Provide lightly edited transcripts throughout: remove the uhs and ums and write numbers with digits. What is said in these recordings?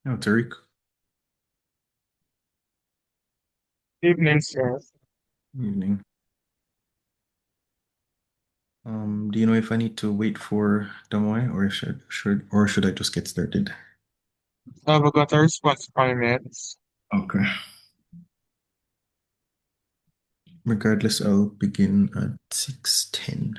Oh, Tariq. Evening, sir. Evening. Do you know if I need to wait for Damoy or should I just get started? I've got a response 5 minutes. Okay. Regardless, I'll begin at 6:10.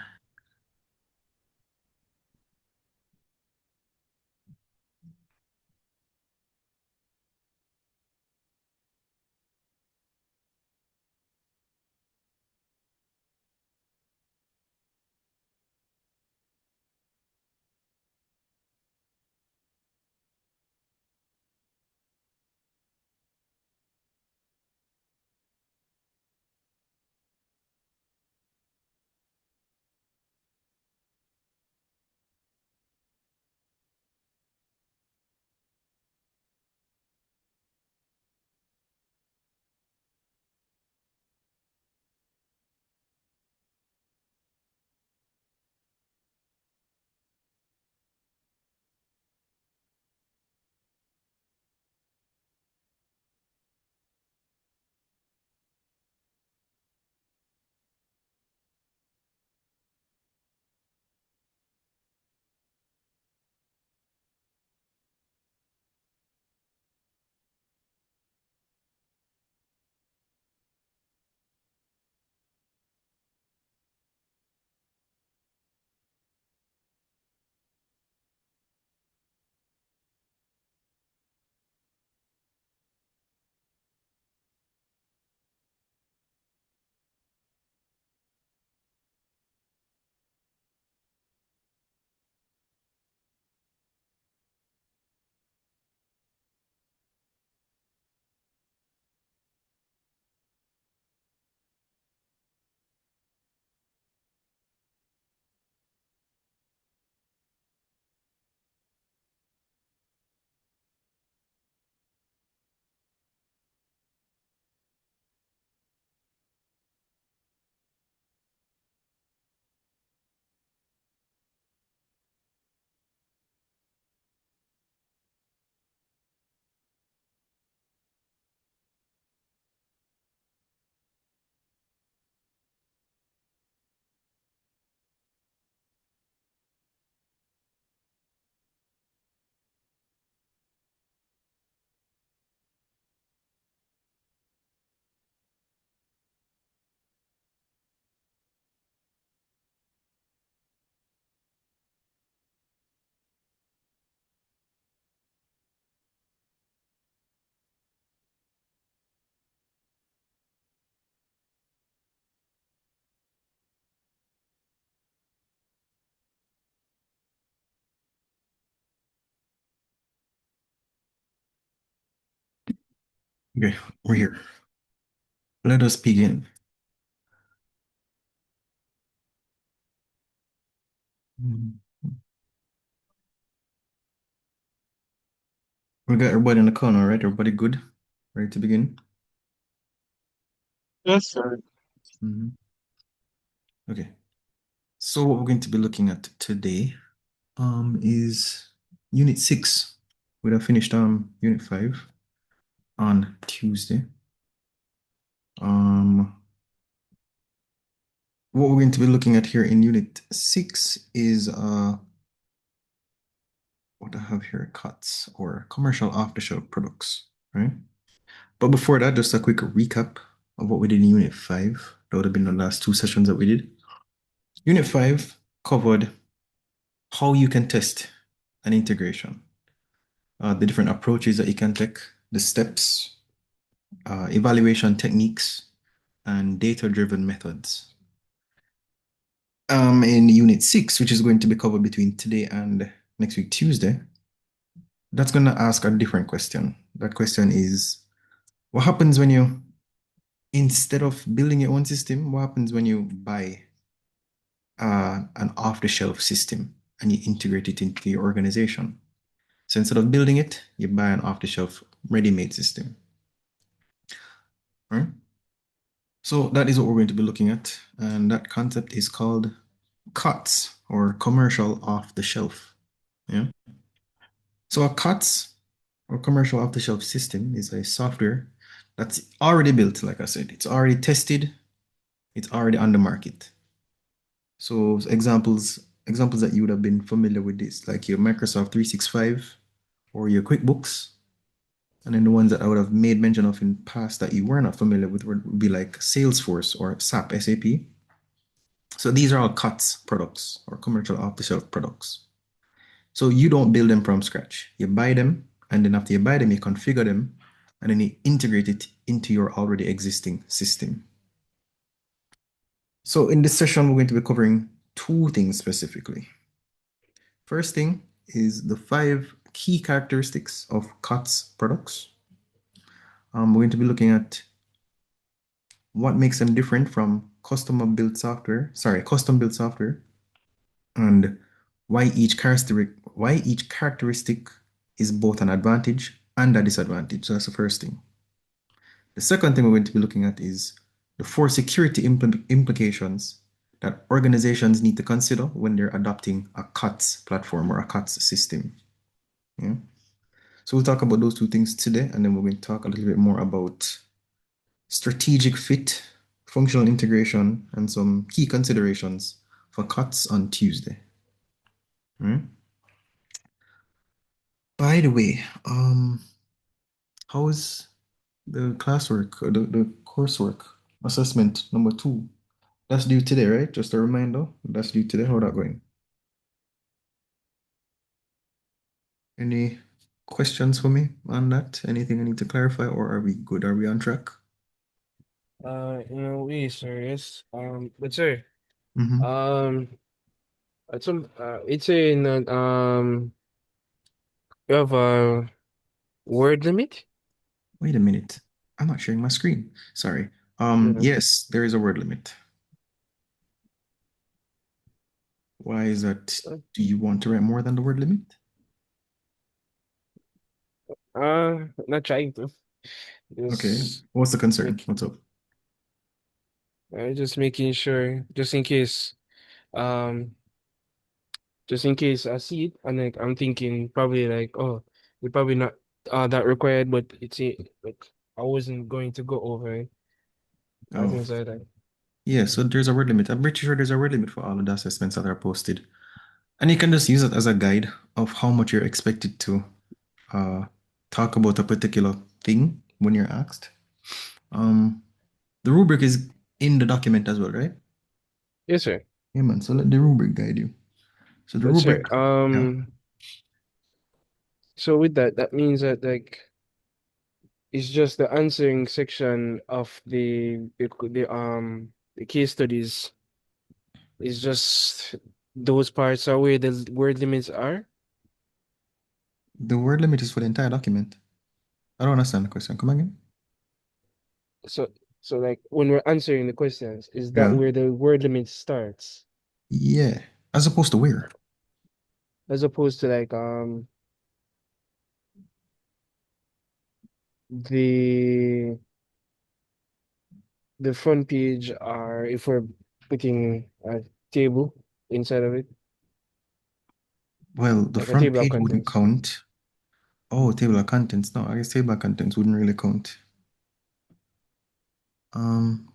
Okay, we're here. Let us begin. Mm. We got everybody in the corner, all right? Everybody good? Ready to begin? Yes, sir. Mhm. Okay. So what we're going to be looking at today is Unit 6. We have finished Unit 5 on Tuesday. Um what we're going to be looking at here in Unit 6 is what I have here, COTS or commercial off-the-shelf products, right? But before that, just a quick recap of what we did in Unit 5. That would have been the last two sessions that we did. Unit 5 covered how you can test an integration, the different approaches that you can take, the steps, evaluation techniques, and data-driven methods. In Unit 6, which is going to be covered between today and next week, Tuesday, that's going to ask a different question. That question is, what happens when you, instead of building your own system, what happens when you buy an off-the-shelf system and you integrate it into your organization? So instead of building it, you buy an off-the-shelf ready-made system, right? So that is what we're going to be looking at, and that concept is called COTS or commercial off-the-shelf. Yeah. So a COTS or commercial off-the-shelf system is a software that's already built, like I said. It's already tested, it's already on the market. So examples that you would have been familiar with this, like your Microsoft 365 or your QuickBooks. And then the ones that I would have made mention of in past that you were not familiar with would be like Salesforce or SAP, SAP. So these are all COTS products or commercial off-the-shelf products. So you don't build them from scratch. You buy them, and then after you buy them, you configure them, and then you integrate it into your already existing system. So in this session, we're going to be covering two things specifically. First thing is the 5 key characteristics of COTS products. We're going to be looking at what makes them different from custom built software, and why each characteristic is both an advantage and a disadvantage. So that's the first thing. The second thing we're going to be looking at is the 4 security implications that organizations need to consider when they're adopting a COTS platform or a COTS system. Yeah. So we'll talk about those two things today, and then we're going to talk a little bit more about strategic fit, functional integration, and some key considerations for COTS on Tuesday. Right? By the way, how's the classwork, the coursework assessment number 2? That's due today, right? Just a reminder. That's due today. How that going? Any questions for me on that? Anything I need to clarify, or are we good? Are we on track? We serious. But sir, Mm-hmm. um, it's in you have a word limit? Wait a minute. I'm not sharing my screen. Sorry. Yeah. Yes, there is a word limit. Why is that? Do you want to write more than the word limit? Not trying to. Okay. Just What's the concern? make, What's up? just making sure, um, just in case I see it, and like I'm thinking probably like, oh, we probably not that required, but like I wasn't going to go over it. Oh, Things like that. yeah. So there's a word limit. I'm pretty sure there's a word limit for all of the assessments that are posted. And you can just use it as a guide of how much you're expected to uh, talk about a particular thing when you're asked. Um, the rubric is in the document as well, right? Yes, sir. Yeah, man. So let the rubric guide you. So the But sir, rubric, yeah, so with that, that means that like it's just the answering section of the case studies is just those parts are where the word limits are. the word limit is for the entire document. I don't understand the question. Come again? So so like when we're answering the questions, is that Yeah. where the word limit starts? Yeah. As opposed to where? As opposed to like the the front page are if we're putting a table inside of it, Well, the like a front table of page wouldn't contents. count. Oh, table of contents. No, I guess table of contents wouldn't really count.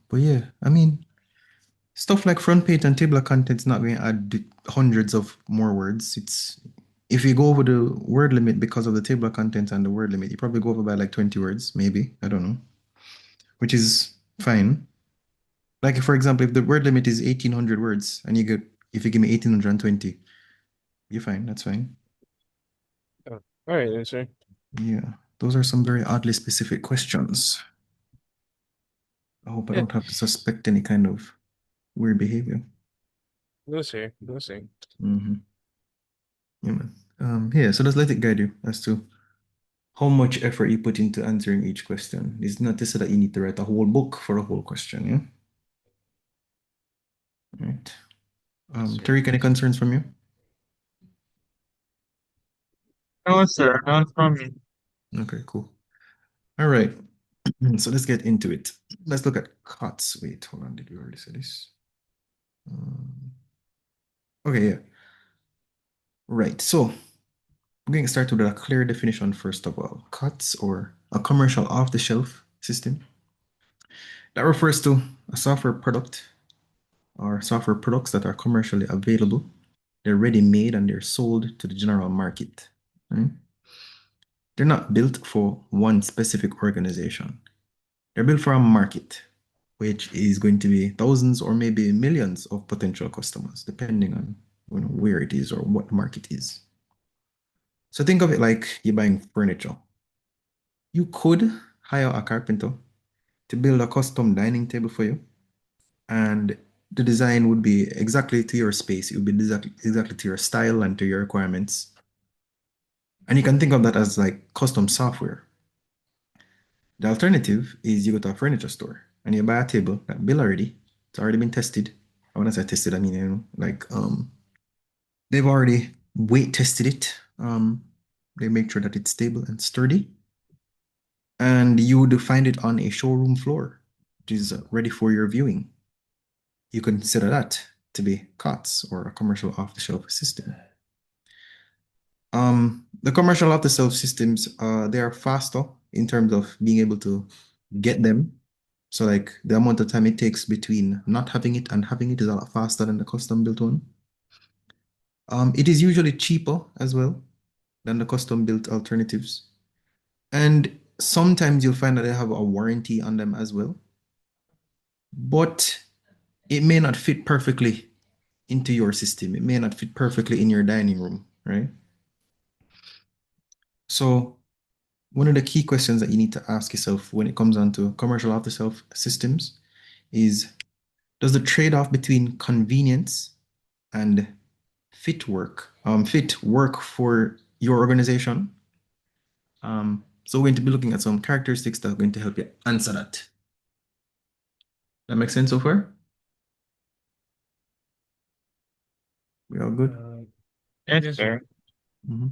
But yeah, I mean, stuff like front page and table of contents not going to add hundreds of more words. It's if you go over the word limit because of the table of contents and the word limit, you probably go over by like 20 words, maybe. I don't know, which is fine. Like, for example, if the word limit is 1800 words and if you give me 1820, you're fine. That's fine. Oh, all right, then, sir. Yeah, those are some very oddly specific questions. I hope I Yeah, don't have to suspect any kind of weird behavior. no, sir. No, sir. Hmm. Yeah, man. Yeah, so just let it guide you as to how much effort you put into answering each question. It's not to say that you need to write a whole book for a whole question, yeah? Right. Yes, sir. Tariq, any concerns from you? No, sir, not from me. Okay, cool. All right. So let's get into it. Let's look at COTS. Wait, hold on. Did we already say this? Um, okay, yeah. Right. So I'm going to start with a clear definition first of all. COTS, or a commercial off-the-shelf system, that refers to a software product or software products that are commercially available. They're ready-made and they're sold to the general market. Right? They're not built for one specific organization. They're built for a market, which is going to be thousands or maybe millions of potential customers, depending on where it is or what the market is. So think of it like you're buying furniture. You could hire a carpenter to build a custom dining table for you, and the design would be exactly to your space. It would be exactly to your style and to your requirements. And you can think of that as like custom software. The alternative is you go to a furniture store and you buy a table that built already. It's already been tested. I want to say tested, I mean, like they've already weight tested it. They make sure that it's stable and sturdy. And you would find it on a showroom floor, which is ready for your viewing. You consider that to be COTS, or a commercial off-the-shelf system. The commercial off-the-shelf systems, they are faster in terms of being able to get them. So like the amount of time it takes between not having it and having it is a lot faster than the custom built one. It is usually cheaper as well than the custom built alternatives. And sometimes you'll find that they have a warranty on them as well. But it may not fit perfectly into your system. It may not fit perfectly in your dining room, right? So one of the key questions that you need to ask yourself when it comes down to commercial off-the-shelf systems is, does the trade-off between convenience and fit work for your organization? So we're going to be looking at some characteristics that are going to help you answer that. That makes sense so far? We all good? Yes, Yes, sir. sir. Mm-hmm.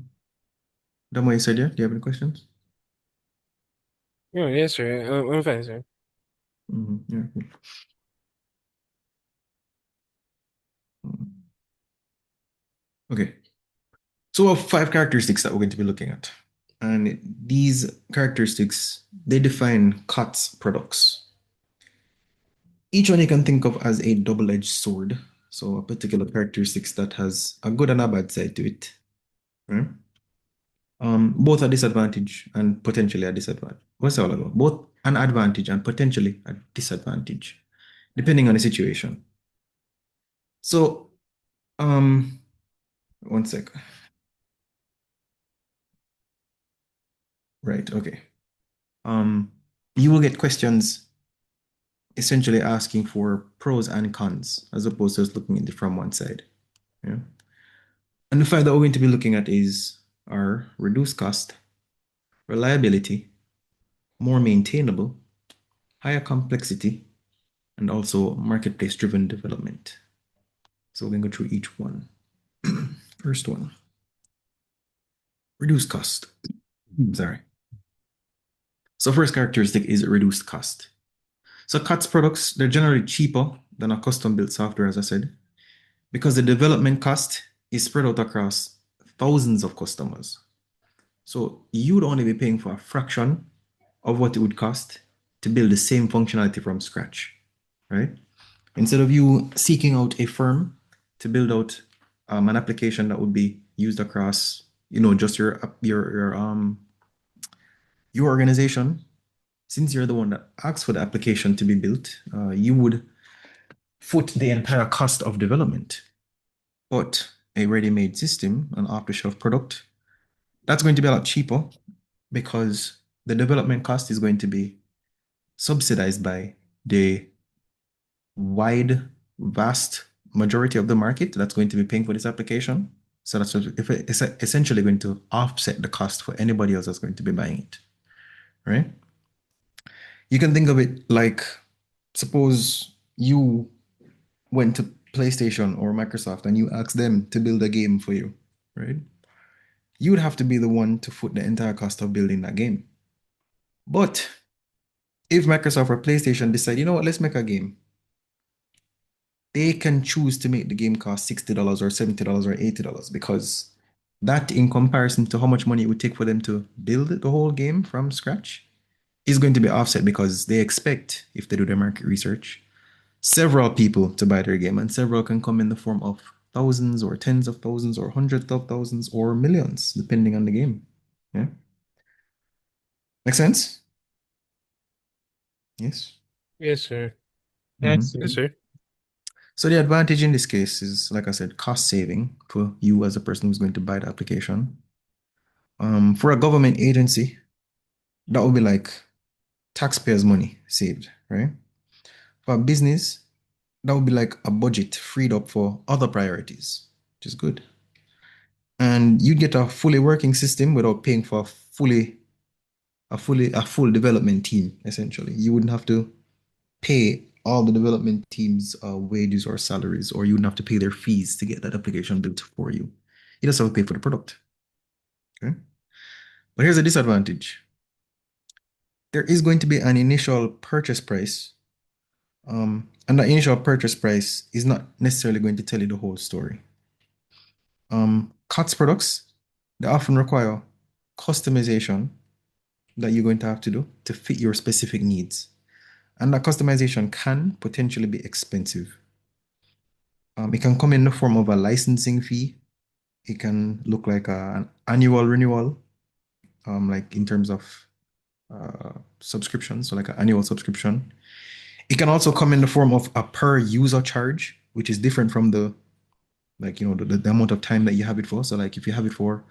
Damo, you said, yeah? Do you have any questions? Yeah, yes, sir. I'm fine, sir. Mm-hmm. Yeah. Mhm. Okay. So we have 5 characteristics that we're going to be looking at. And these characteristics, they define COTS products. Each one you can think of as a double-edged sword. So a particular characteristics that has a good and a bad side to it. Right? Both a disadvantage and potentially a disadvantage. What's all about? Both an advantage and potentially a disadvantage, depending on the situation. So, one sec. Right, okay. Um, you will get questions essentially asking for pros and cons as opposed to just looking at it from one side. Yeah. And the 5 that we're going to be looking at is our reduced cost, reliability, more maintainable, higher complexity, and also marketplace driven development. So we're going to go through each one. First one, reduced cost. Sorry. So first characteristic is reduced cost. So COTS products, they're generally cheaper than a custom built software, as I said, because the development cost is spread out across thousands of customers. So you'd only be paying for a fraction of what it would cost to build the same functionality from scratch, right? Instead of you seeking out a firm to build out an application that would be used across, just your organization, since you're the one that asks for the application to be built, you would foot the entire cost of development. But a ready-made system, an off-the-shelf product, that's going to be a lot cheaper because the development cost is going to be subsidized by the wide, vast majority of the market that's going to be paying for this application. So that's it's essentially going to offset the cost for anybody else that's going to be buying it, right? You can think of it like, suppose you went to PlayStation or Microsoft and you asked them to build a game for you, right? You would have to be the one to foot the entire cost of building that game. But if Microsoft or PlayStation decide, you know what, let's make a game, they can choose to make the game cost $60 or $70 or $80 because That in comparison to how much money it would take for them to build the whole game from scratch is going to be offset because they expect, if they do their market research, several people to buy their game, and several can come in the form of thousands or tens of thousands or hundreds of thousands or millions, depending on the game. Yeah. Make sense? Yes. Yes, sir. Yes, Mhm. Yes, sir. sir. So the advantage in this case is, like I said, cost saving for you as a person who's going to buy the application. For a government agency, that would be like taxpayers' money saved, right? For a business, that would be like a budget freed up for other priorities, which is good. And you get a fully working system without paying for a full development team, essentially. You wouldn't have to pay all the development teams wages or salaries, or you wouldn't have to pay their fees to get that application built for you. You just have to pay for the product. Okay. But here's a disadvantage. There is going to be an initial purchase price, and the initial purchase price is not necessarily going to tell you the whole story. COTS products, they often require customization that you're going to have to do to fit your specific needs. And that customization can potentially be expensive. It can come in the form of a licensing fee. It can look like an annual renewal, like in terms of subscription, so like an annual subscription. It can also come in the form of a per user charge, which is different from the like the amount of time that you have it for. So like if you have it for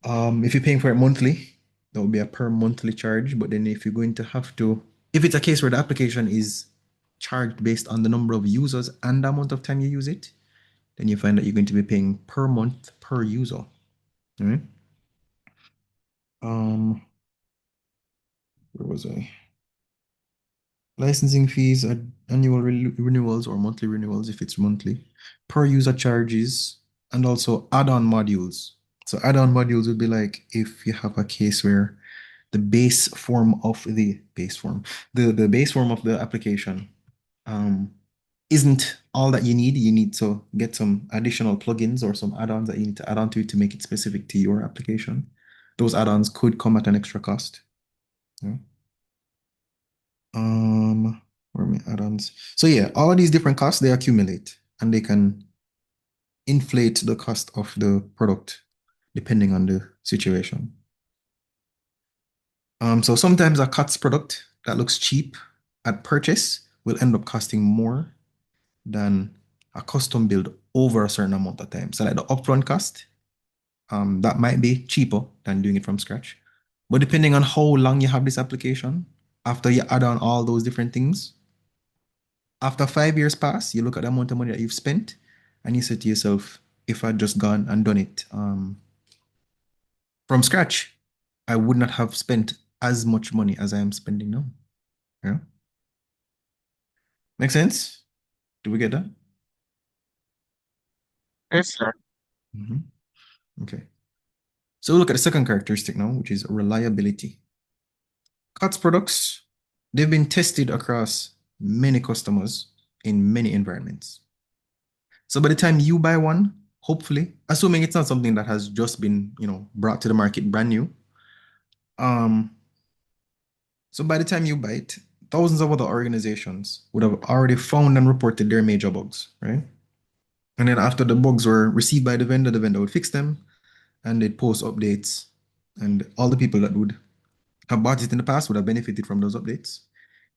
if you're paying for it monthly, that would be a per monthly charge. But then if you're going to have to, if it's a case where the application is charged based on the number of users and the amount of time you use it, then you find that you're going to be paying per month per user. All right. Um, where was I? Licensing fees are annual renewals or monthly renewals if it's monthly, per user charges, and also add-on modules. So add-on modules would be like if you have a case where the base form of the base form, the base form of the application um, isn't all that you need. You need to get some additional plugins or some add-ons that you need to add on to it to make it specific to your application. Those add-ons could come at an extra cost. Yeah. Um, where are my add-ons? So yeah, all of these different costs they accumulate and they can inflate the cost of the product depending on the situation. So sometimes a COTS product that looks cheap at purchase will end up costing more than a custom build over a certain amount of time. So like the upfront cost, that might be cheaper than doing it from scratch. But depending on how long you have this application, after you add on all those different things, after 5 years pass, you look at the amount of money that you've spent and you say to yourself, if I'd just gone and done it from scratch, I would not have spent as much money as I am spending now. Yeah. Make sense? Do we get that? Yes, sir. Mhm. Okay. So we look at the second characteristic now, which is reliability. COTS products, they've been tested across many customers in many environments. So by the time you buy one, hopefully, assuming it's not something that has just been, brought to the market brand new, um, so by the time you buy it, thousands of other organizations would have already found and reported their major bugs, right? And then after the bugs were received by the vendor would fix them and they'd post updates, and all the people that would have bought it in the past would have benefited from those updates.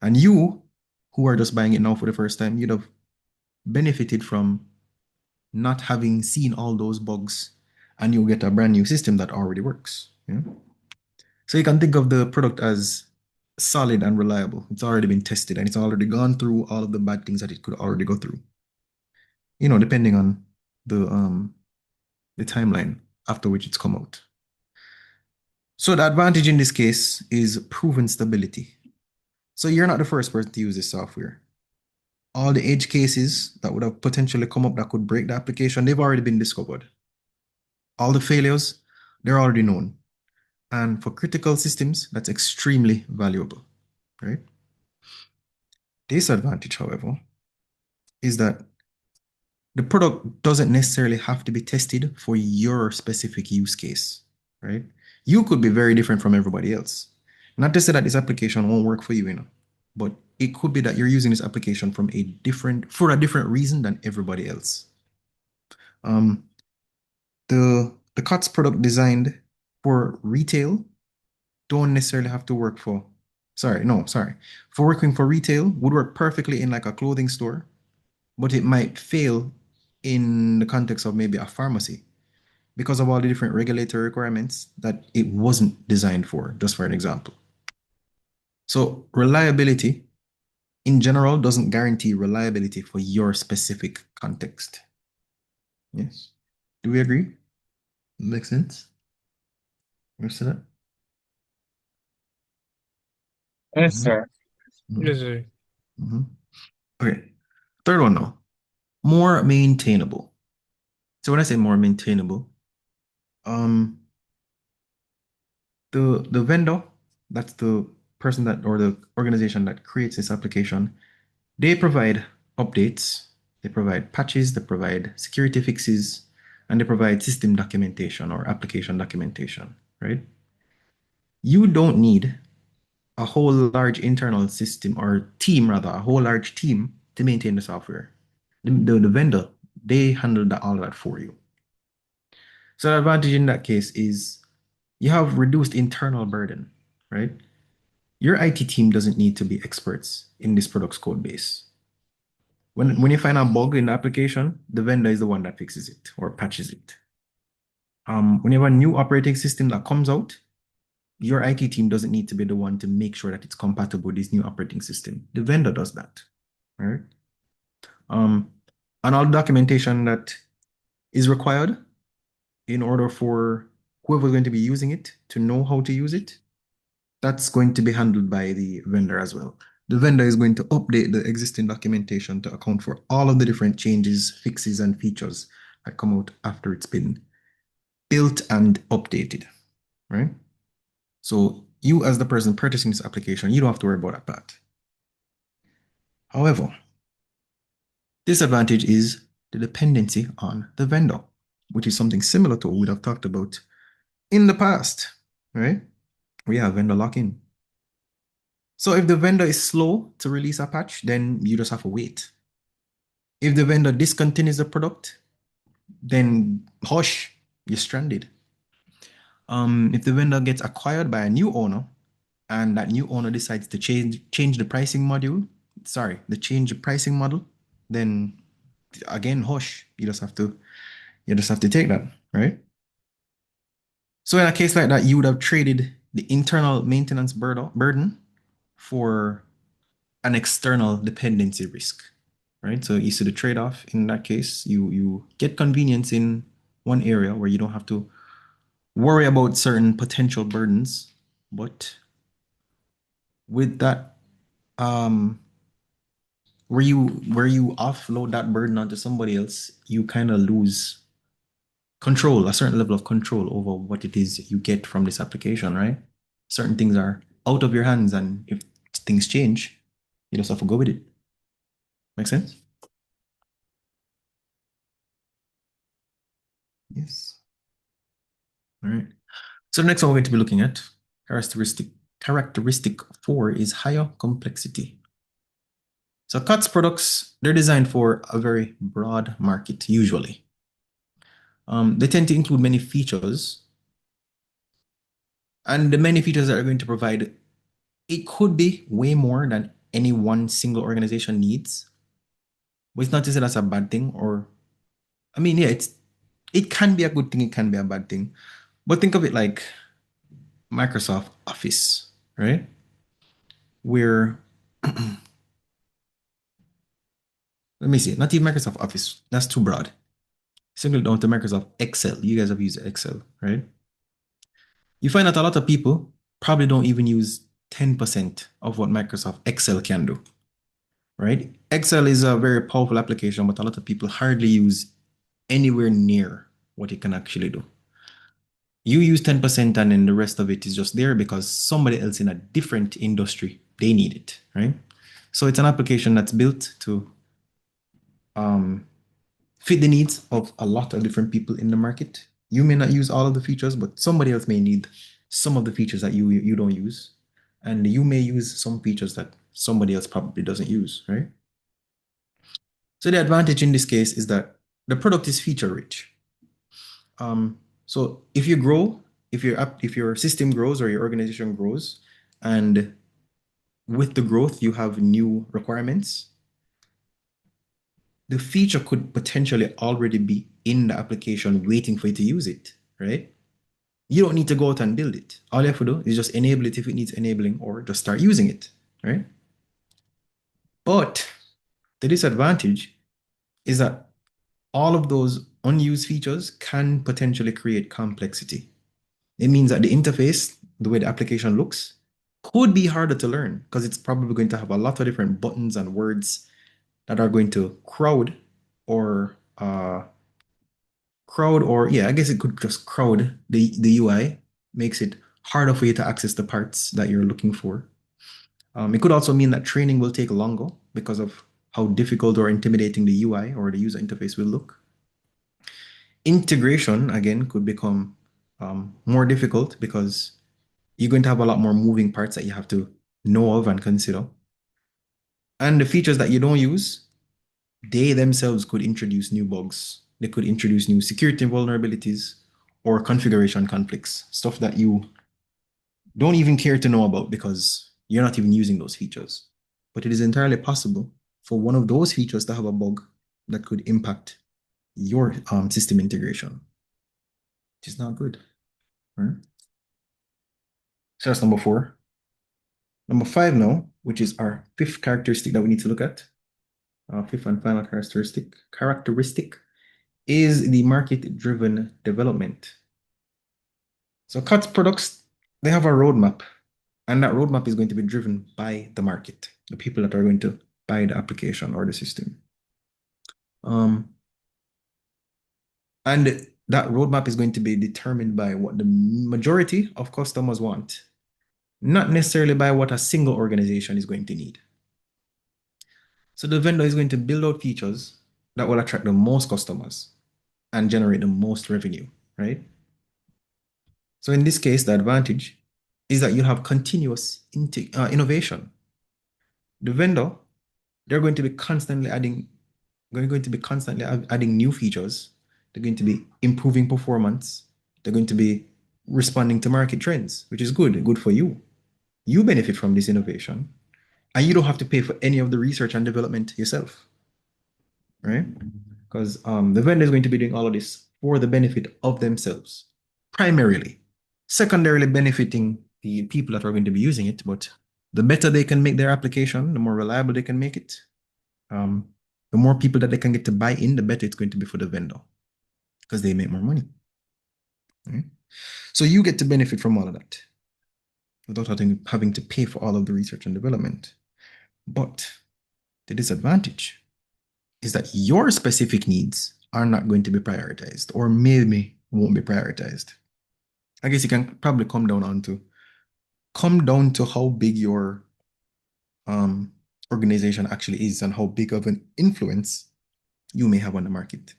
And you, who are just buying it now for the first time, you'd have benefited from not having seen all those bugs, and you'll get a brand new system that already works. Yeah? So you can think of the product as solid and reliable. It's already been tested and it's already gone through all of the bad things that it could already go through. Depending on the timeline after which it's come out. So the advantage in this case is proven stability. So you're not the first person to use this software. All the edge cases that would have potentially come up that could break the application, they've already been discovered. All the failures, they're already known. And for critical systems, that's extremely valuable, right? Disadvantage, however, is that the product doesn't necessarily have to be tested for your specific use case, right? You could be very different from everybody else. Not to say that this application won't work for you, but it could be that you're using this application for a different reason than everybody else. Um, the COTS product designed for retail don't necessarily have to work for, sorry, no, sorry. For working for retail would work perfectly in like a clothing store, but it might fail in the context of maybe a pharmacy because of all the different regulatory requirements that it wasn't designed for, just for an example. So reliability in general doesn't guarantee reliability for your specific context. Yes. Do we agree? Makes sense? You see that? Yes, Mhm, sir. Yes, mhm, sir. mhm. Okay. Third one now. More maintainable. So when I say more maintainable, um, the vendor, that's the person that or the organization that creates this application, they provide updates, they provide patches, they provide security fixes, and they provide system documentation or application documentation, right? You don't need a whole large internal system or team, rather, a whole large team to maintain the software. The vendor, they handle all of that for you. So the advantage in that case is you have reduced internal burden, right? Your IT team doesn't need to be experts in this product's code base. When you find a bug in the application, the vendor is the one that fixes it or patches it. When you have a new operating system that comes out, your IT team doesn't need to be the one to make sure that it's compatible with this new operating system. The vendor does that, right? Um, and all documentation that is required in order for whoever's going to be using it to know how to use it, that's going to be handled by the vendor as well. The vendor is going to update the existing documentation to account for all of the different changes, fixes, and features that come out after it's been built and updated, right? So you, as the person purchasing this application, you don't have to worry about that part. However, disadvantage is the dependency on the vendor, which is something similar to what we'd have talked about in the past, right? We have vendor lock-in. So if the vendor is slow to release a patch, then you just have to wait. If the vendor discontinues the product, then hush, you're stranded. If the vendor gets acquired by a new owner and that new owner decides to change the pricing module, sorry, the change the pricing model, then again, hush. You just have to take that, right? So in a case like that, you would have traded the internal maintenance burden for an external dependency risk, right? So you see the trade-off in that case. You get convenience in one area where you don't have to worry about certain potential burdens, but with that, um, where you offload that burden onto somebody else, you kind of lose control, a certain level of control over what it is you get from this application, right? Certain things are out of your hands, and if things change, you just have to go with it. Make sense? Yes. All right. So the next one we're going to be looking at, characteristic four is higher complexity. So COTS products, they're designed for a very broad market, usually. They tend to include many features, and the many features that are going to provide, it could be way more than any one single organization needs. But it's not to say that's a bad thing, or I mean, yeah, it can be a good thing, it can be a bad thing. But think of it like Microsoft Office, right? Where let me see, not even Microsoft Office, that's too broad. Single down to Microsoft Excel. You guys have used Excel, right? You find that a lot of people probably don't even use 10% of what Microsoft Excel can do, right? Excel is a very powerful application, but a lot of people hardly use anywhere near what it can actually do. You use 10% and then the rest of it is just there because somebody else in a different industry, they need it, right? So it's an application that's built to um, fit the needs of a lot of different people in the market. You may not use all of the features, but somebody else may need some of the features that you don't use. And you may use some features that somebody else probably doesn't use, right? So the advantage in this case is that the product is feature rich. So if you grow, if your system grows or your organization grows, and with the growth you have new requirements, the feature could potentially already be in the application waiting for you to use it, right? You don't need to go out and build it. All you have to do is just enable it if it needs enabling or just start using it, right? But the disadvantage is that all of those unused features can potentially create complexity. It means that the interface, the way the application looks, could be harder to learn because it's probably going to have a lot of different buttons and words that are going to or yeah, I guess it could just crowd the UI, makes it harder for you to access the parts that you're looking for. It could also mean that training will take longer because of how difficult or intimidating the UI or the user interface will look. Integration, again, could become more difficult because you're going to have a lot more moving parts that you have to know of and consider. And the features that you don't use, they themselves could introduce new bugs. They could introduce new security vulnerabilities or configuration conflicts, stuff that you don't even care to know about because you're not even using those features. But it is entirely possible for one of those features to have a bug that could impact your system integration, which is not good. Right? So that's number 4. Number 5 now, which is our fifth characteristic that we need to look at. Our fifth and final characteristic is the market-driven development. So COTS products, they have a roadmap, and that roadmap is going to be driven by the market, the people that are going to buy the application or the system. And that roadmap is going to be determined by what the majority of customers want, not necessarily by what a single organization is going to need. So the vendor is going to build out features that will attract the most customers and generate the most revenue, right? So in this case, the advantage is that you have continuous innovation. The vendor, they're going to be constantly adding, adding new features. They're going to be improving performance. They're going to be responding to market trends, which is good for you. You benefit from this innovation, and you don't have to pay for any of the research and development yourself, right? Because the vendor is going to be doing all of this for the benefit of themselves, primarily. Secondarily, benefiting the people that are going to be using it, but the better they can make their application, the more reliable they can make it, um, the more people that they can get to buy in, the better it's going to be for the vendor because they make more money. Right? So you get to benefit from all of that without having to pay for all of the research and development. But the disadvantage is that your specific needs are not going to be prioritized or maybe won't be prioritized. I guess you can probably come down to how big your um, organization actually is and how big of an influence you may have on the market.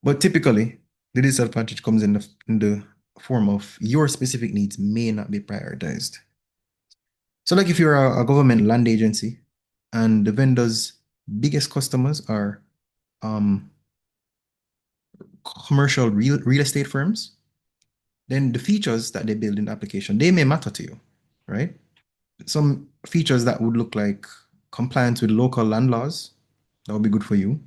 But typically, the disadvantage comes in the form of your specific needs may not be prioritized. So, like if you're a government land agency and the vendor's biggest customers are um, commercial real estate firms, then the features that they build in the application, they may matter to you, right? Some features that would look like compliance with local land laws, that would be good for you.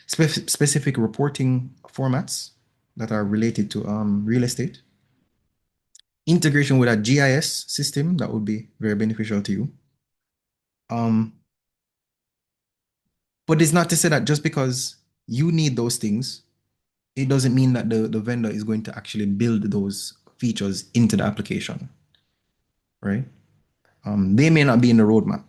Specific reporting formats that are related to real estate. Integration with a GIS system, that would be very beneficial to you. Um, but it's not to say that just because you need those things, it doesn't mean that the vendor is going to actually build those features into the application, right? They may not be in the roadmap.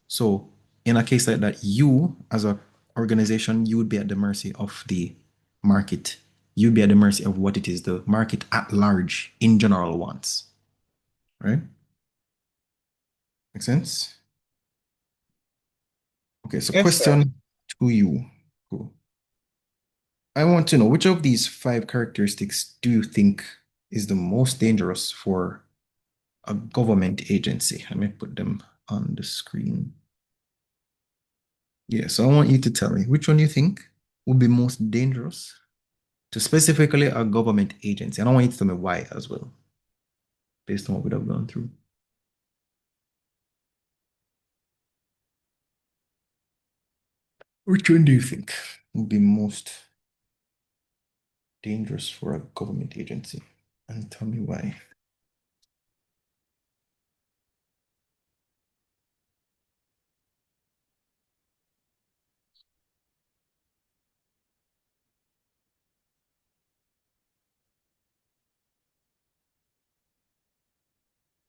So in a case like that, you as an organization, you would be at the mercy of the market. You'd be at the mercy of what it is the market at large in general wants, right? Make sense? Okay, so Yes, sir. question to you. Cool. I want to know which of these five characteristics do you think is the most dangerous for a government agency? Let me put them on the screen. Yeah, so I want you to tell me which one you think would be most dangerous to specifically a government agency. And I want you to tell me why as well, based on what we have gone through. Which one do you think would be most dangerous for a government agency? And tell me why.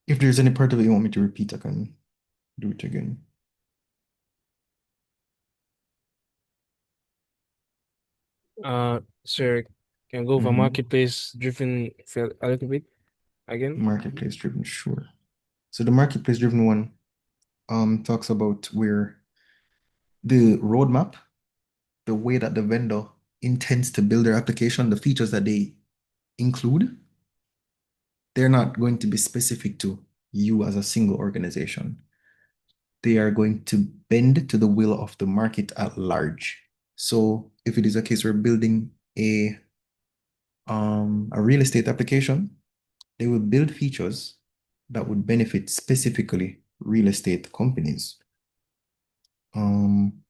If there's any part of it you want me to repeat, I can do it again. Sir, can go over Mhm. marketplace driven for a little bit again? Marketplace driven, sure. So the marketplace driven one talks about where the roadmap, the way that the vendor intends to build their application, the features that they include, they're not going to be specific to you as a single organization. They are going to bend to the will of the market at large. So if it is a case we're building a real estate application, they will build features that would benefit specifically real estate companies. Um,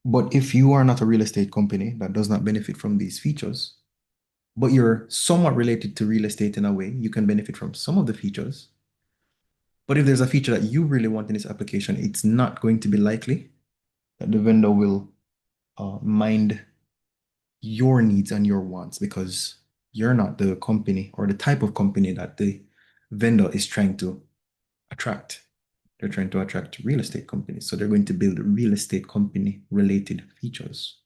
but if you are not a real estate company that does not benefit from these features, but you're somewhat related to real estate in a way, you can benefit from some of the features. But if there's a feature that you really want in this application, it's not going to be likely that the vendor will mind your needs and your wants because you're not the company or the type of company that the vendor is trying to attract. They're trying to attract real estate companies. So they're going to build real estate company related features.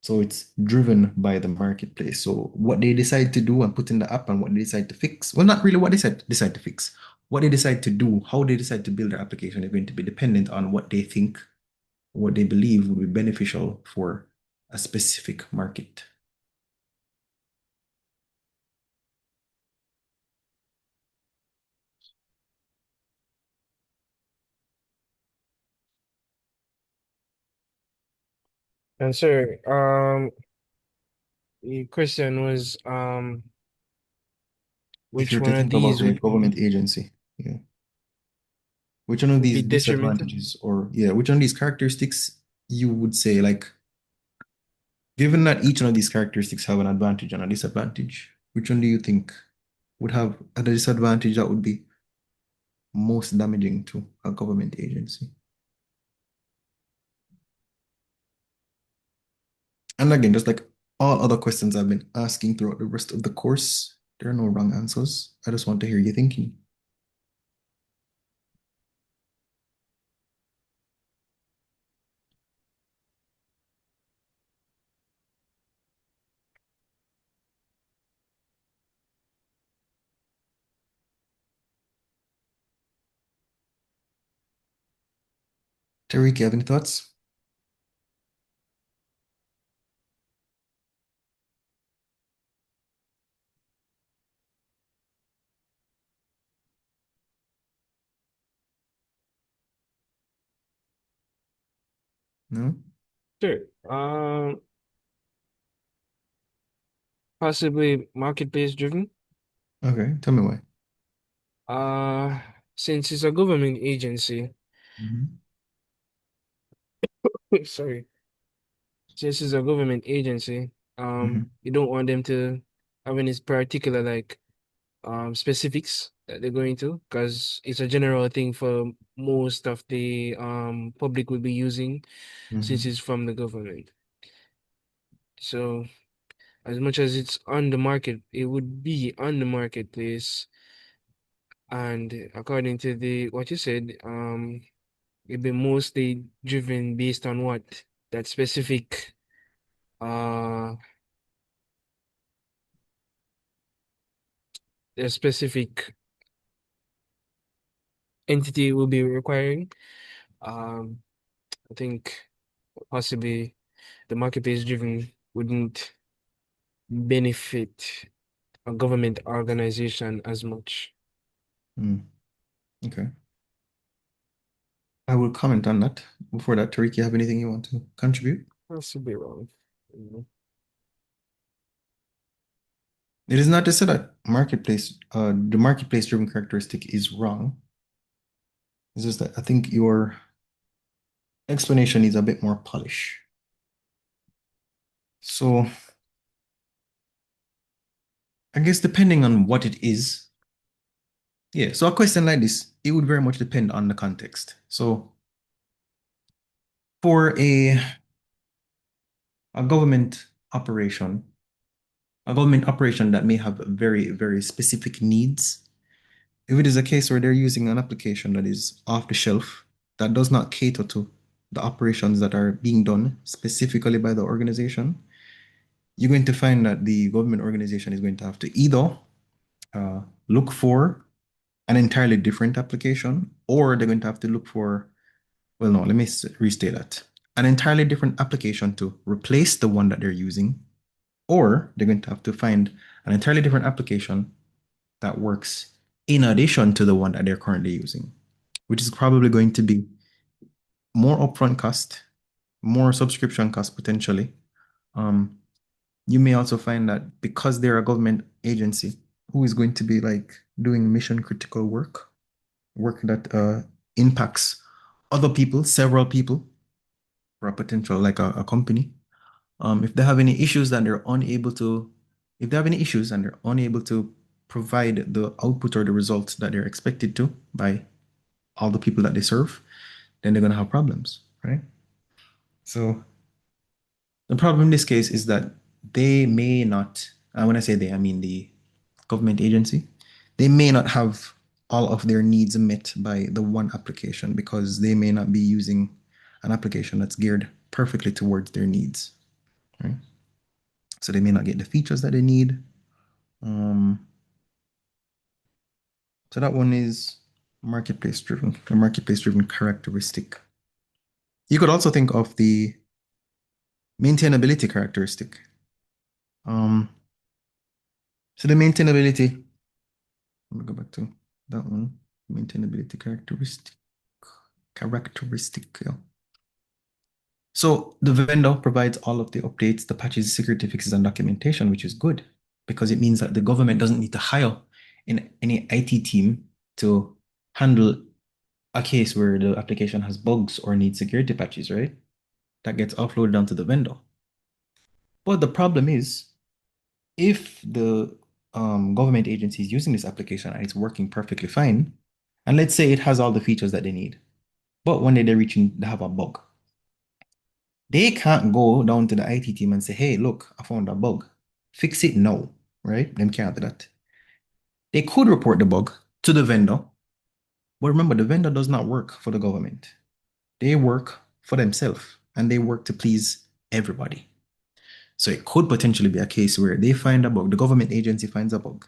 So it's driven by the marketplace. So what they decide to do and put in the app and what they decide to fix, well, not really what they decide to fix. What they decide to do, how they decide to build their application is going to be dependent on what they think, what they believe will be beneficial for a specific market. And sir, the question was If which you're one to of think about these a would government agency, yeah, which one of be these detrimental? disadvantages or yeah, which one of these characteristics you would say like, given that each one of these characteristics have an advantage and a disadvantage, which one do you think would have a disadvantage that would be most damaging to a government agency? And again, just like all other questions I've been asking throughout the rest of the course, there are no wrong answers. I just want to hear you thinking. Tariq, you have any thoughts? No? Sure. Possibly marketplace driven. Okay, tell me why. Uh, since it's a government agency, Mhm. sorry, since it's a government agency, Mhm. you don't want them to have any particular like specifics that they're going to, because it's a general thing for most of the public will be using since Mhm. it's from the government. So as much as it's on the market, it would be on the marketplace, and according to the what you said, it'd be mostly driven based on what that specific uh the specific entity will be requiring. Um, I think possibly. the marketplace driven wouldn't benefit a government organization as much. Hmm. Okay. I will comment on that. Before that, Tariq, you have anything you want to contribute? That's a bit wrong. You It is not to say that the marketplace driven characteristic is wrong. It's just that I think your explanation needs a bit more polish. So I guess depending on what it is, yeah. So a question like this, it would very much depend on the context. So for a government operation, a government operation that may have very, very specific needs, if it is a case where they're using an application that is off the shelf, that does not cater to the operations that are being done specifically by the organization, you're going to find that the government organization is going to have to either look for an entirely different application, or they're going to have to look for, well, no, let me restate that. An entirely different application to replace the one that they're using, or they're going to have to find an entirely different application that works in addition to the one that they're currently using, which is probably going to be more upfront cost, more subscription cost potentially. Um, you may also find that because they're a government agency who is going to be like doing mission critical work that impacts other people, several people, for a potential like a company. If they have any issues and they're unable to, if they have any issues and they're unable to provide the output or the results that they're expected to by all the people that they serve, then they're going to have problems, right? So the problem in this case is that they may not, and when I say they, I mean the government agency, they may not have all of their needs met by the one application because they may not be using an application that's geared perfectly towards their needs, right? So they may not get the features that they need. Um, so that one is marketplace driven, a marketplace driven characteristic. You could also think of the maintainability characteristic. Um, so the maintainability, let me go back to that one. Maintainability characteristic. Yeah. So the vendor provides all of the updates, the patches, security fixes, and documentation, which is good because it means that the government doesn't need to hire any IT team to handle a case where the application has bugs or needs security patches, right? That gets offloaded onto the vendor. But the problem is, if the government agency is using this application and it's working perfectly fine, and let's say it has all the features that they need, but one day they have a bug. They can't go down to the IT team and say, hey, look, I found a bug. Fix it now, right? Them can't do that. They could report the bug to the vendor, but remember, the vendor does not work for the government. They work for themselves and they work to please everybody. So it could potentially be a case where they find a bug, the government agency finds a bug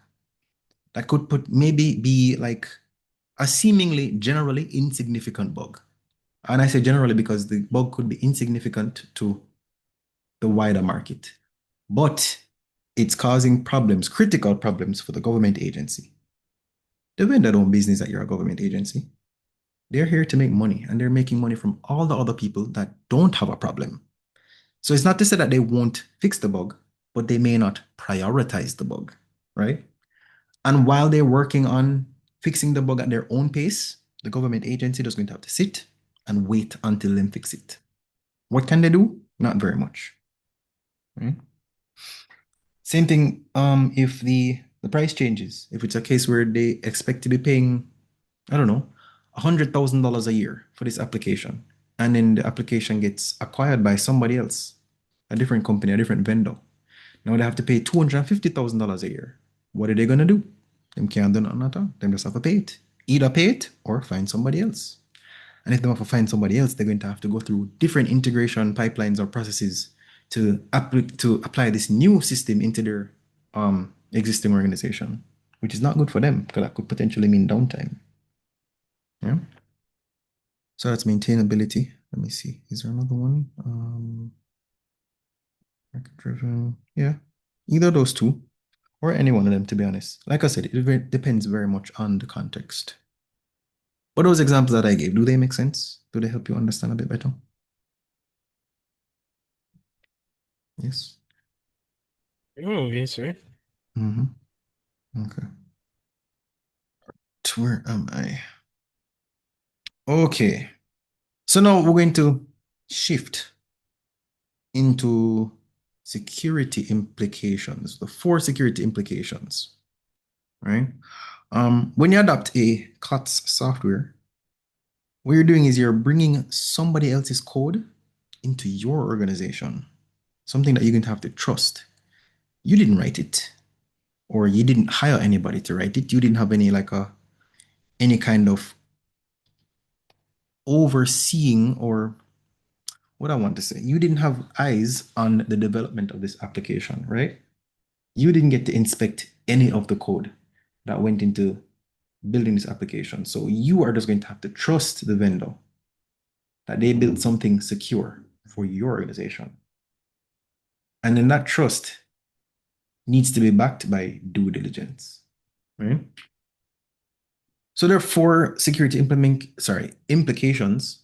that could maybe be like a seemingly generally insignificant bug. And I say generally because the bug could be insignificant to the wider market, but it's causing problems, critical problems for the government agency. The vendor don't business that you're a government agency. They're here to make money and they're making money from all the other people that don't have a problem. So it's not to say that they won't fix the bug, but they may not prioritize the bug, right? And while they're working on fixing the bug at their own pace, the government agency is going to have to sit and wait until they fix it. What can they do? Not very much, right? Same thing if the price changes. If it's a case where they expect to be paying, I don't know, $100,000 a year for this application, and then the application gets acquired by somebody else, a different company, a different vendor. Now they have to pay $250,000 a year. What are they gonna do? Them can't do nothing at all. Them just have to pay it. Either pay it or find somebody else. And if they have to find somebody else, they're going to have to go through different integration pipelines or processes to apply this new system into their existing organization, which is not good for them because that could potentially mean downtime. Yeah. So that's maintainability. Let me see. Is there another one? Market driven. Yeah. Either those two or any one of them, to be honest. Like I said, depends very much on the context. But those examples that I gave, do they make sense? Do they help you understand a bit better? Yes. Oh, yes, sir. Mm-hmm. Okay. To where am I? Okay. So now we're going to shift into security implications, the four security implications, right? When you adopt a COTS software, what you're doing is you're bringing somebody else's code into your organization, something that you're going to have to trust. You didn't write it, or you didn't hire anybody to write it. You didn't have any kind of overseeing, or what I want to say. You didn't have eyes on the development of this application, right? You didn't get to inspect any of the code that went into building this application. So you are just going to have to trust the vendor that they built something secure for your organization. And then that trust needs to be backed by due diligence, right? So there are four security implications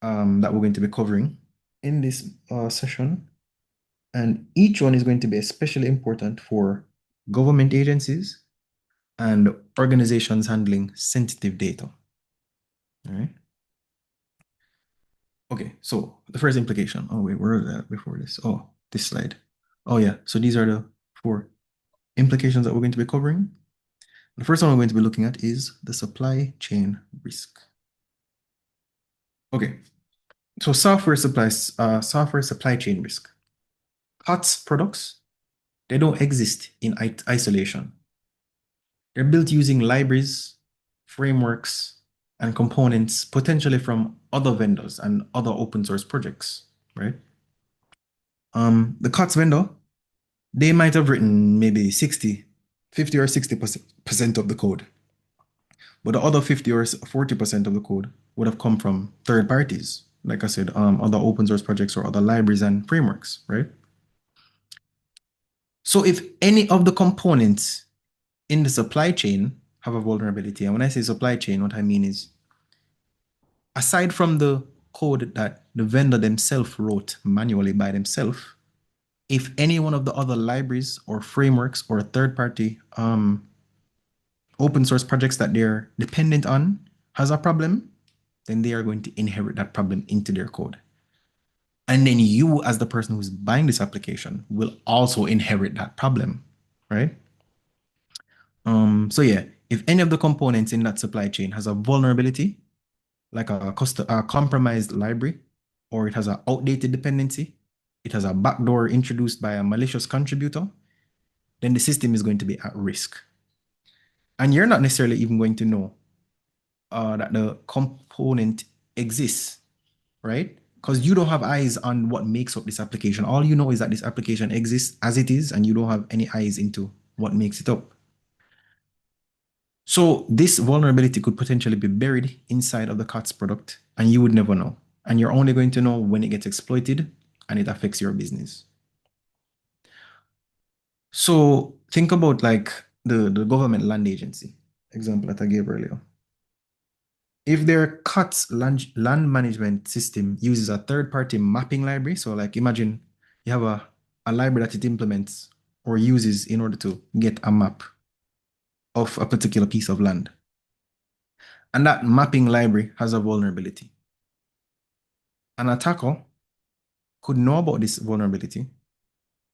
that we're going to be covering in this session. And each one is going to be especially important for government agencies and organizations handling sensitive data. All right. Okay, so the first implication. Oh, wait, where was that before this? Oh, this slide. Oh, yeah. So these are the four implications that we're going to be covering. The first one we're going to be looking at is the supply chain risk. Okay, so software supply chain risk. COTS products, they don't exist in isolation. They're built using libraries, frameworks, and components potentially from other vendors and other open source projects, right? The COTS vendor, they might have written maybe 50 or 60% of the code, but the other 50 or 40% of the code would have come from third parties. Like I said, other open source projects or other libraries and frameworks, right? So if any of the components in the supply chain have a vulnerability, and when I say supply chain, what I mean is aside from the code that the vendor themselves wrote manually by themselves, if any one of the other libraries or frameworks or third party open source projects that they're dependent on has a problem, then they are going to inherit that problem into their code. And then you, as the person who's buying this application, will also inherit that problem, right? So yeah, if any of the components in that supply chain has a vulnerability, like a compromised library, or it has an outdated dependency, it has a backdoor introduced by a malicious contributor, then the system is going to be at risk. And you're not necessarily even going to know that the component exists, right? Because you don't have eyes on what makes up this application. All you know is that this application exists as it is, and you don't have any eyes into what makes it up. So this vulnerability could potentially be buried inside of the COTS product, and you would never know. And you're only going to know when it gets exploited and it affects your business. So think about like the government land agency example that I gave earlier. If their COTS land management system uses a third-party mapping library, so like imagine you have a library that it implements or uses in order to get a map of a particular piece of land. And that mapping library has a vulnerability. An attacker could know about this vulnerability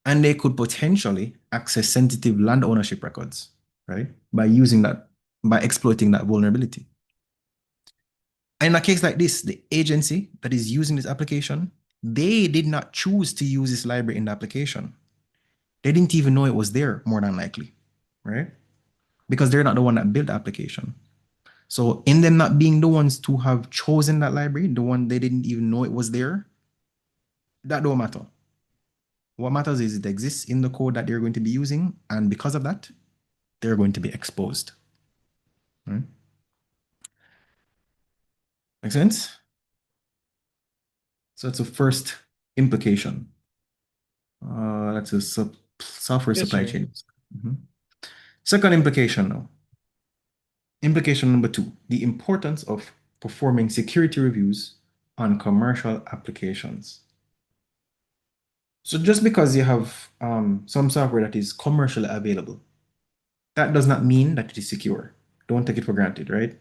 and they could potentially access sensitive land ownership records, right? By exploiting that vulnerability. In a case like this, the agency that is using this application, they did not choose to use this library in the application. They didn't even know it was there, more than likely, right? Because they're not the one that built the application. So in them not being the ones to have chosen that library, the one they didn't even know it was there, that don't matter. What matters is it exists in the code that they're going to be using, and because of that, they're going to be exposed. Right? Make sense? So that's the first implication. That's a software Yes, supply sir. chain. Mhm. Second implication now. Implication number two, the importance of performing security reviews on commercial applications. So just because you have some software that is commercially available, that does not mean that it is secure. Don't take it for granted, right?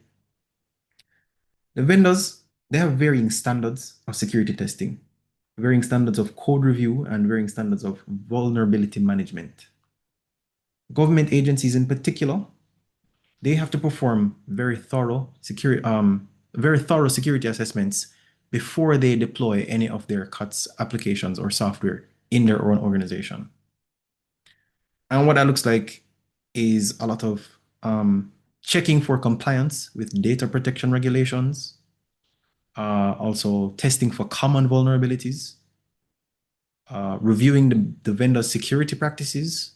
The vendors, they have varying standards of security testing, varying standards of code review, and varying standards of vulnerability management. Government agencies in particular, they have to perform very thorough security assessments before they deploy any of their COTS applications or software in their own organization. And what that looks like is a lot of checking for compliance with data protection regulations, also testing for common vulnerabilities, reviewing the vendor's security practices,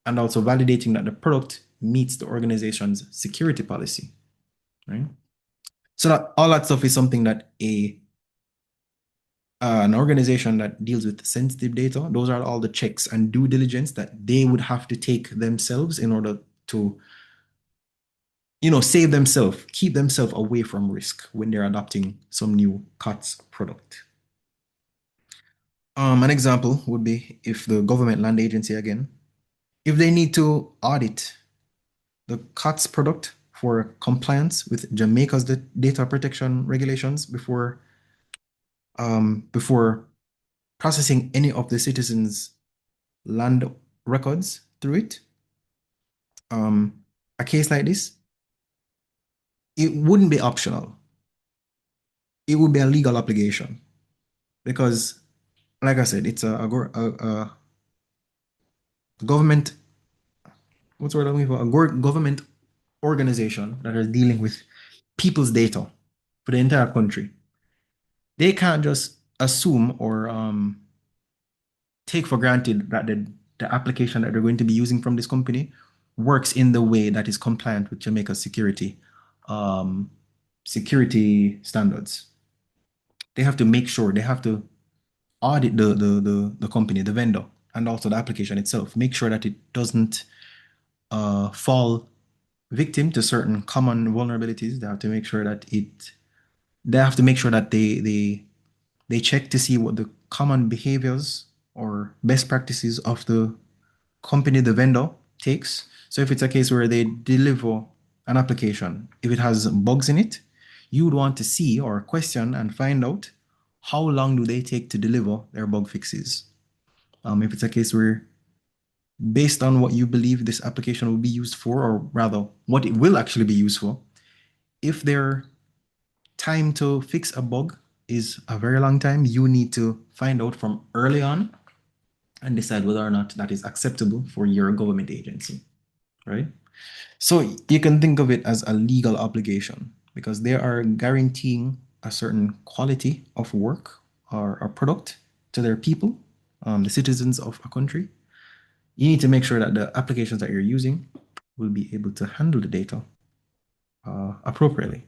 and also validating that the product meets the organization's security policy, right? So that all that stuff is something that an organization that deals with sensitive data, those are all the checks and due diligence that they would have to take themselves in order to, save themselves, keep themselves away from risk when they're adopting some new COTS product. An example would be if the government land agency again, if they need to audit the COTS product for compliance with Jamaica's data protection regulations before processing any of the citizens' land records through it, a case like this, it wouldn't be optional. It would be a legal obligation because, like I said, it's a government. What's the word I'm looking for? Government organization that are dealing with people's data for the entire country. They can't just assume or take for granted that the application that they're going to be using from this company works in the way that is compliant with Jamaica's um, security standards. They have to make sure, they have to audit the company, the vendor, and also the application itself. Make sure that it doesn't fall victim to certain common vulnerabilities. They have to make sure that they check to see what the common behaviors or best practices of the company, the vendor, takes. So if it's a case where they deliver an application, if it has bugs in it, you would want to see or question and find out how long do they take to deliver their bug fixes. If it's a case where based on what you believe this application will be used for, or rather what it will actually be used for, if their time to fix a bug is a very long time, you need to find out from early on and decide whether or not that is acceptable for your government agency, right? So you can think of it as a legal obligation because they are guaranteeing a certain quality of work or a product to their people, the citizens of a country. You need to make sure that the applications that you're using will be able to handle the data appropriately.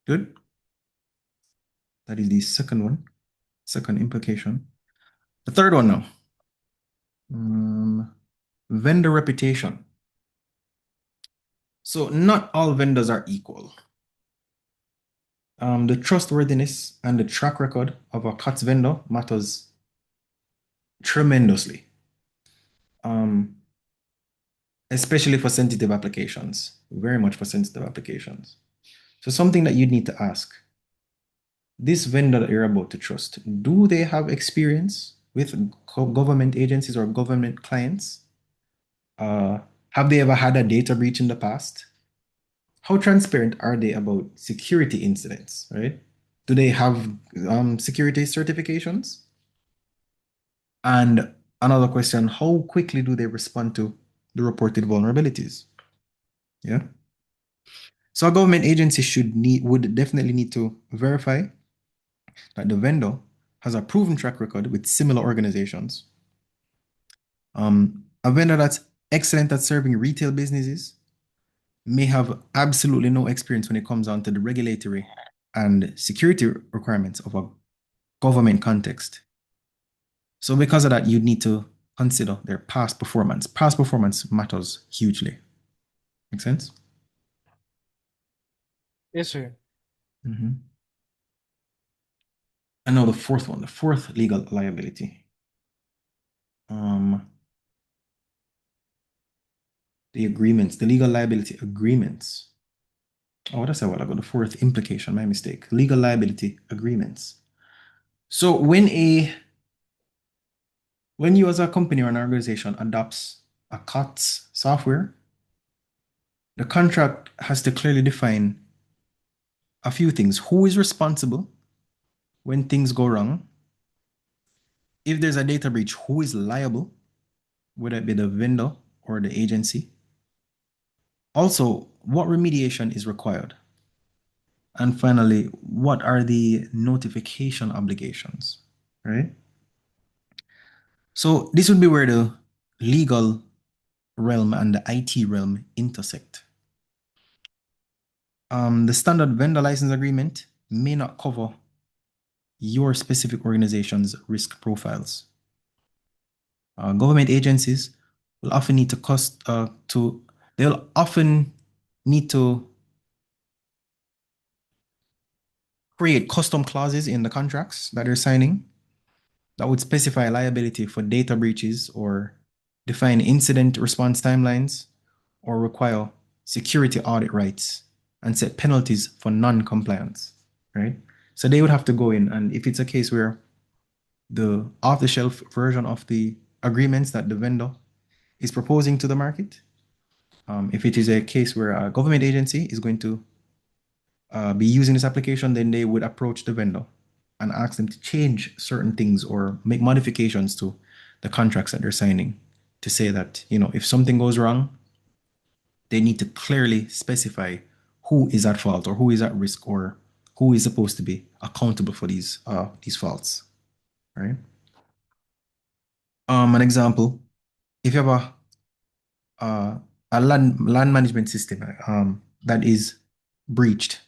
Good. That is the second one, second implication. The third one now, vendor reputation. So not all vendors are equal. The trustworthiness and the track record of a COTS vendor matters tremendously, um, especially for sensitive applications, very much for sensitive applications. So something that you need to ask, this vendor that you're about to trust, do they have experience with government agencies or government clients? Have they ever had a data breach in the past? How transparent are they about security incidents, right? Do they have security certifications? And another question, how quickly do they respond to the reported vulnerabilities? Yeah. So a government agency would definitely need to verify that the vendor has a proven track record with similar organizations. A vendor that's excellent at serving retail businesses may have absolutely no experience when it comes down to the regulatory and security requirements of a government context. So because of that, you need to consider their past performance. Past performance matters hugely. Make sense? Yes, sir. Mm-hmm. And now the fourth one, the fourth legal liability. Um, the agreements, the legal liability agreements. Oh, that's a while ago. The fourth implication, my mistake. Legal liability agreements. So when you as a company or an organization adopts a COTS software, the contract has to clearly define a few things. Who is responsible when things go wrong? If there's a data breach, who is liable, whether it be the vendor or the agency? Also, what remediation is required? And finally, what are the notification obligations? Right? So this would be where the legal realm and the IT realm intersect. The standard vendor license agreement may not cover your specific organization's risk profiles. Government agencies will often need they'll often need to create custom clauses in the contracts that they're signing that would specify liability for data breaches or define incident response timelines or require security audit rights and set penalties for non-compliance, right? So they would have to go in, and if it's a case where the off-the-shelf version of the agreements that the vendor is proposing to the market, if it is a case where a government agency is going to be using this application, then they would approach the vendor and ask them to change certain things or make modifications to the contracts that they're signing to say that, if something goes wrong, they need to clearly specify who is at fault or who is at risk or who is supposed to be accountable for these faults, right? An example: if you have a, a land management system that is breached,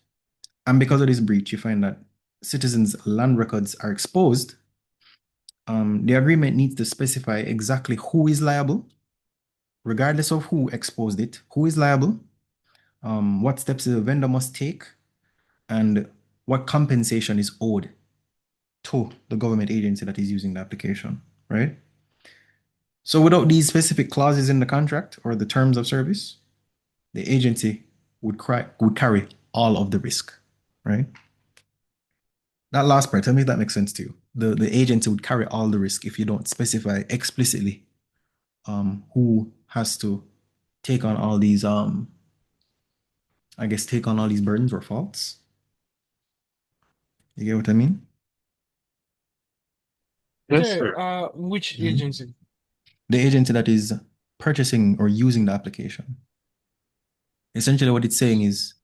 and because of this breach, you find that citizens' land records are exposed, the agreement needs to specify exactly who is liable, regardless of who exposed it, who is liable, what steps the vendor must take, and what compensation is owed to the government agency that is using the application, right? So without these specific clauses in the contract or the terms of service, the agency would carry all of the risk, right? That last part, tell me if that makes sense to you. The agency would carry all the risk if you don't specify explicitly who has to take on all these I guess take on all these burdens or faults. You get what I mean? Yes, Sir, sir. which Mhm. agency? The agency that is purchasing or using the application. Essentially, what it's saying is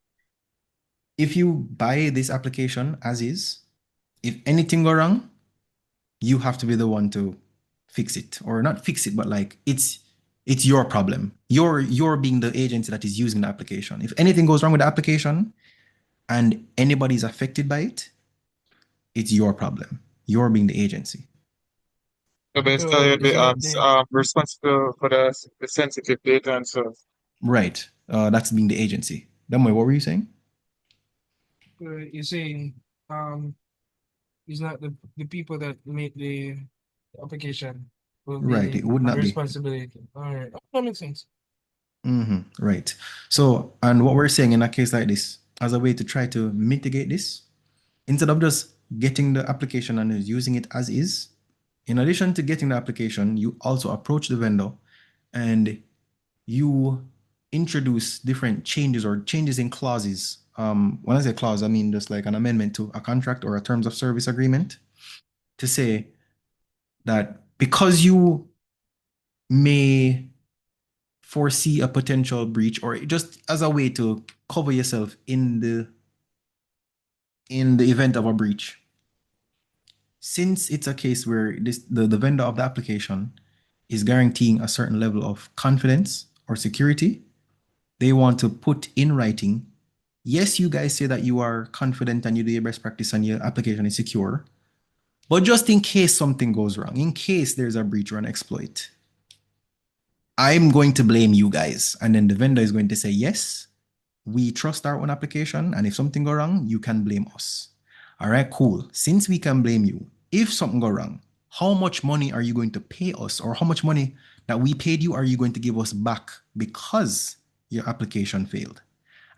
if you buy this application as is, if anything go wrong, you have to be the one to fix it, or not fix it, but like it's your problem. You're being the agency that is using the application. If anything goes wrong with the application and anybody's affected by it, it's your problem. You're being the agency. So basically, So you'd it's be like the responsible for the sensitive data and so. Right. That's being the agency. Damn, what were you saying? you're saying um it's not the people that make the application will Right. It be would on not be. responsibility. All right, that makes sense. Right. So, and what we're saying in a case like this, as a way to try to mitigate this, instead of just getting the application and using it as is, in addition to getting the application, you also approach the vendor and you introduce different changes or changes in clauses. When I say clause, I mean just like an amendment to a contract or a terms of service agreement to say that because you may foresee a potential breach or just as a way to cover yourself in the event of a breach, since it's a case where the vendor of the application is guaranteeing a certain level of confidence or security, they want to put in writing, yes, you guys say that you are confident and you do your best practice and your application is secure, But just in case something goes wrong, in case there's a breach or an exploit, I'm going to blame you guys. And then the vendor is going to say, yes, we trust our own application. And if something go wrong, you can blame us. All right, cool. Since we can blame you, if something go wrong, how much money are you going to pay us? Or how much money that we paid you are you going to give us back because your application failed?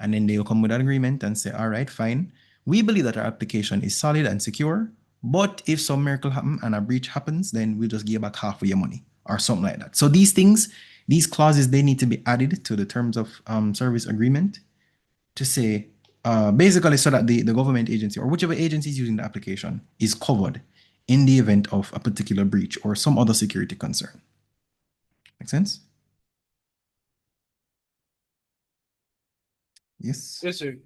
And then they'll come with an agreement and say, all right, fine. We believe that our application is solid and secure. But if some miracle happens and a breach happens, then we'll just give back half of your money or something like that. So these things, these clauses, they need to be added to the terms of service agreement to say, basically, so that the government agency or whichever agency is using the application is covered in the event of a particular breach or some other security concern. Make sense? Yes. Yes, sir.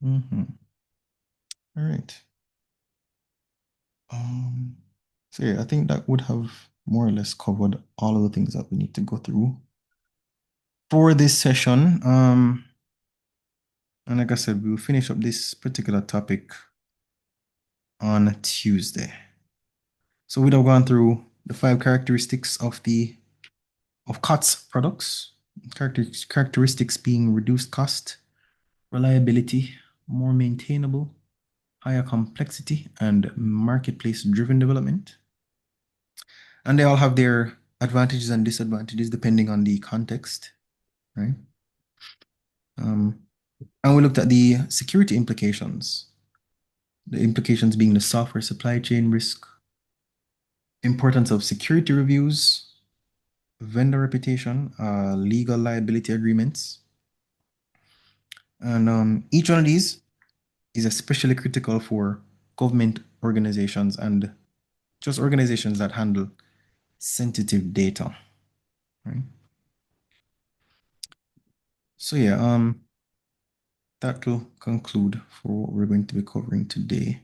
Mhm. All right. So yeah, I think that would have more or less covered all of the things that we need to go through for this session. And like I said, we'll finish up this particular topic on Tuesday. So we'd have gone through the 5 characteristics of COTS products. Characteristics being reduced cost, reliability, more maintainable, higher complexity, and marketplace-driven development. And they all have their advantages and disadvantages depending on the context, right? And we looked at the security implications, the implications being the software supply chain risk, importance of security reviews, vendor reputation, legal liability agreements. And each one of these is especially critical for government organizations and just organizations that handle sensitive data, right? So yeah, that will conclude for what we're going to be covering today.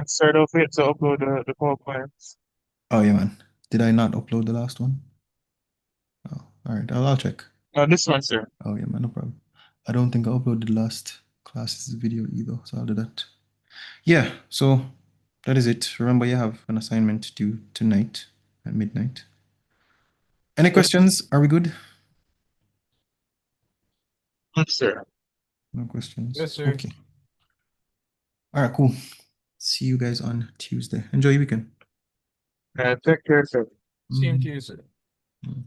Sir, don't forget to upload the PowerPoints. Oh yeah, man. Did I not upload the last one? Oh, all right. I'll check. This one, sir. Oh yeah, man, no problem. I don't think I uploaded the last class's video either, so I'll do that. Yeah, so that is it. Remember, you have an assignment due tonight at midnight. Any Yes, questions? Are we good? yes, sir. No questions. Yes, sir. Okay. All right, cool. See you guys on Tuesday. Enjoy your weekend. Take care, sir. Same to Mhm. you, sir. Mhm.